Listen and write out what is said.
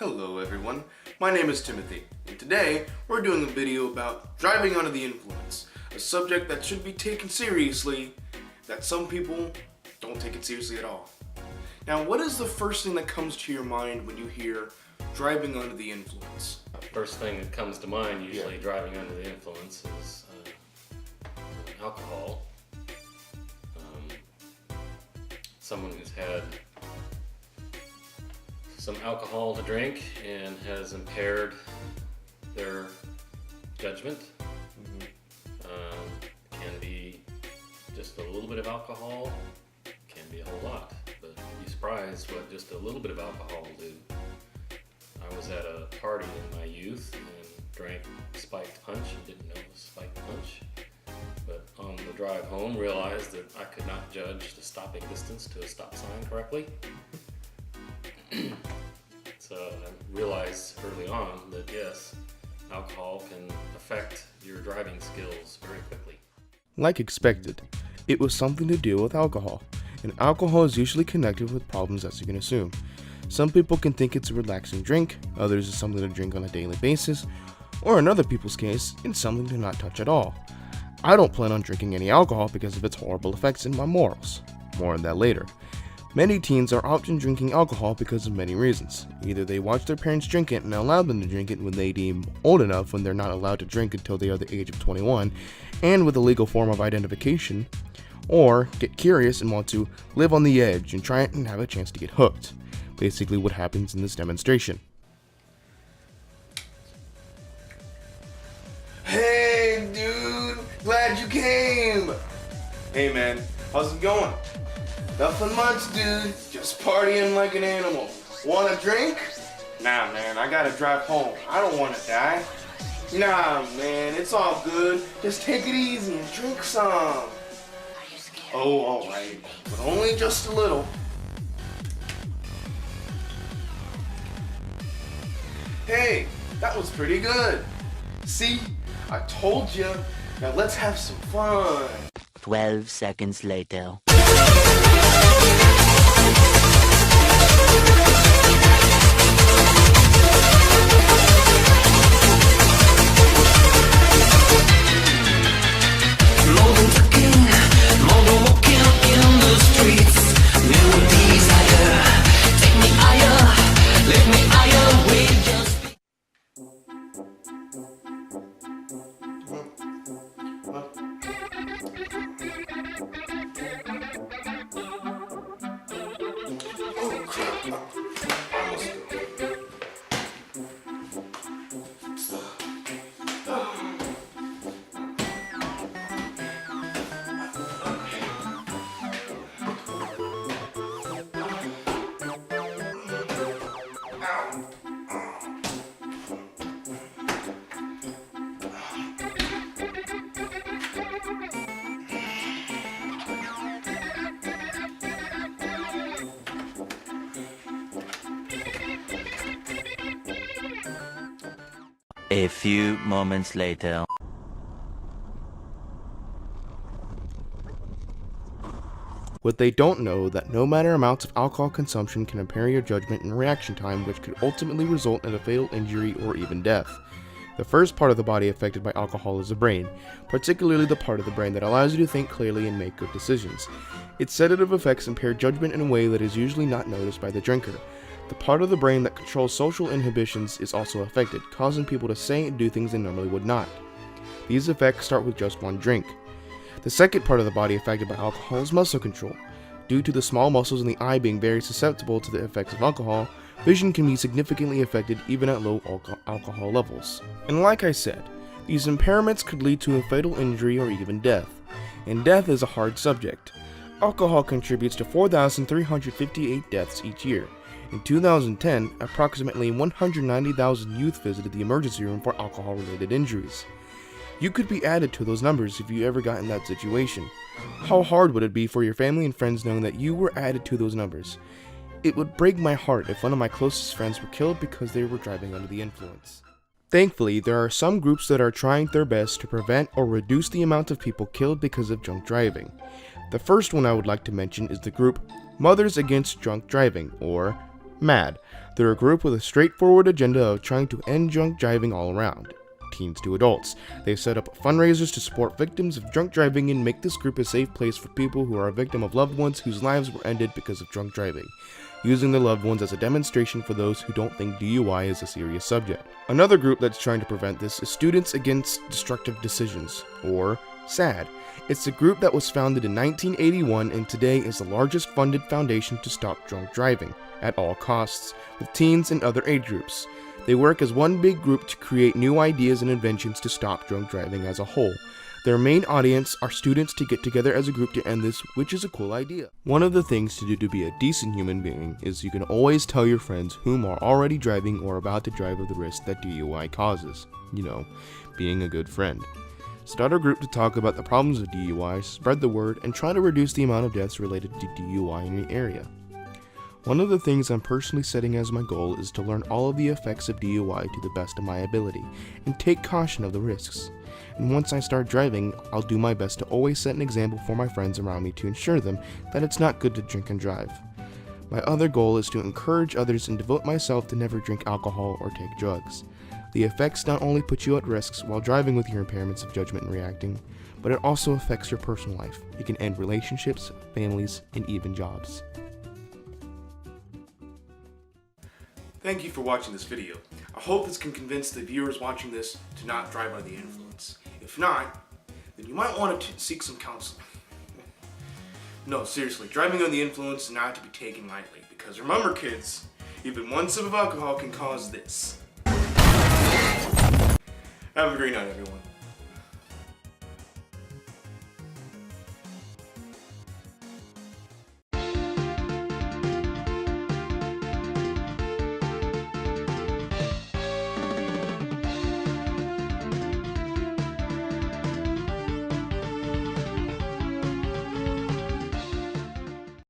Hello everyone, my name is Timothy, and today we're doing a video about driving under the influence, a subject that should be taken seriously, that some people don't take it seriously at all. Now, what is the first thing that comes to your mind when you hear driving under the influence? First thing that comes to mind usually driving under the influence is alcohol. Someone who's had some alcohol to drink and has impaired their judgment. Can be just a little bit of alcohol, can be a whole lot, but you'd be surprised what just a little bit of alcohol will do. I was at a party in my youth and drank spiked punch and didn't know it was spiked punch. But on the drive home, realized that I could not judge the stopping distance to a stop sign correctly. So I realized early on that yes, alcohol can affect your driving skills very quickly. Like expected, it was something to do with alcohol, and alcohol is usually connected with problems, as you can assume. Some people can think it's a relaxing drink, others is something to drink on a daily basis, or in other people's case, it's something to not touch at all. I don't plan on drinking any alcohol because of its horrible effects in my morals. More on that later. Many teens are often drinking alcohol because of many reasons. Either they watch their parents drink it and allow them to drink it when they deem old enough when they're not allowed to drink until they are the age of 21 and with a legal form of identification, or get curious and want to live on the edge and try it and have a chance to get hooked. Basically what happens in this demonstration. Hey dude, glad you came! Hey man, how's it going? Nothing much, dude. Just partying like an animal. Want a drink? Nah, man, I gotta drive home. I don't wanna die. Nah, man, it's all good. Just take it easy and drink some. Oh, alright. But only just a little. Hey, that was pretty good. See? I told you. Now let's have some fun. 12 seconds later. A few moments later. What they don't know that no matter amounts of alcohol consumption can impair your judgment and reaction time, which could ultimately result in a fatal injury or even death. The first part of the body affected by alcohol is the brain, particularly the part of the brain that allows you to think clearly and make good decisions. Its sedative effects impair judgment in a way that is usually not noticed by the drinker. The part of the brain that controls social inhibitions is also affected, causing people to say and do things they normally would not. These effects start with just one drink. The second part of the body affected by alcohol is muscle control. Due to the small muscles in the eye being very susceptible to the effects of alcohol, vision can be significantly affected even at low alcohol levels. And like I said, these impairments could lead to a fatal injury or even death. And death is a hard subject. Alcohol contributes to 4,358 deaths each year. In 2010, approximately 190,000 youth visited the emergency room for alcohol-related injuries. You could be added to those numbers if you ever got in that situation. How hard would it be for your family and friends knowing that you were added to those numbers? It would break my heart if one of my closest friends were killed because they were driving under the influence. Thankfully, there are some groups that are trying their best to prevent or reduce the amount of people killed because of drunk driving. The first one I would like to mention is the group Mothers Against Drunk Driving, or MAD. They're a group with a straightforward agenda of trying to end drunk driving all around. Teens to adults. They've set up fundraisers to support victims of drunk driving and make this group a safe place for people who are a victim of loved ones whose lives were ended because of drunk driving, using their loved ones as a demonstration for those who don't think DUI is a serious subject. Another group that's trying to prevent this is Students Against Destructive Decisions, or SAD. It's a group that was founded in 1981 and today is the largest funded foundation to stop drunk driving, at all costs, with teens and other age groups. They work as one big group to create new ideas and inventions to stop drunk driving as a whole. Their main audience are students to get together as a group to end this, which is a cool idea. One of the things to do to be a decent human being is you can always tell your friends whom are already driving or about to drive of the risk that DUI causes. You know, being a good friend. Start a group to talk about the problems of DUI, spread the word, and try to reduce the amount of deaths related to DUI in your area. One of the things I'm personally setting as my goal is to learn all of the effects of DUI to the best of my ability, and take caution of the risks. And once I start driving, I'll do my best to always set an example for my friends around me to ensure them that it's not good to drink and drive. My other goal is to encourage others and devote myself to never drink alcohol or take drugs. The effects not only put you at risks while driving with your impairments of judgment and reacting, but it also affects your personal life. It can end relationships, families, and even jobs. Thank you for watching this video. I hope this can convince the viewers watching this to not drive under the influence. If not, then you might want to seek some counseling. No, seriously, driving under the influence is not to be taken lightly, because remember kids, even one sip of alcohol can cause this. Have a great night, everyone.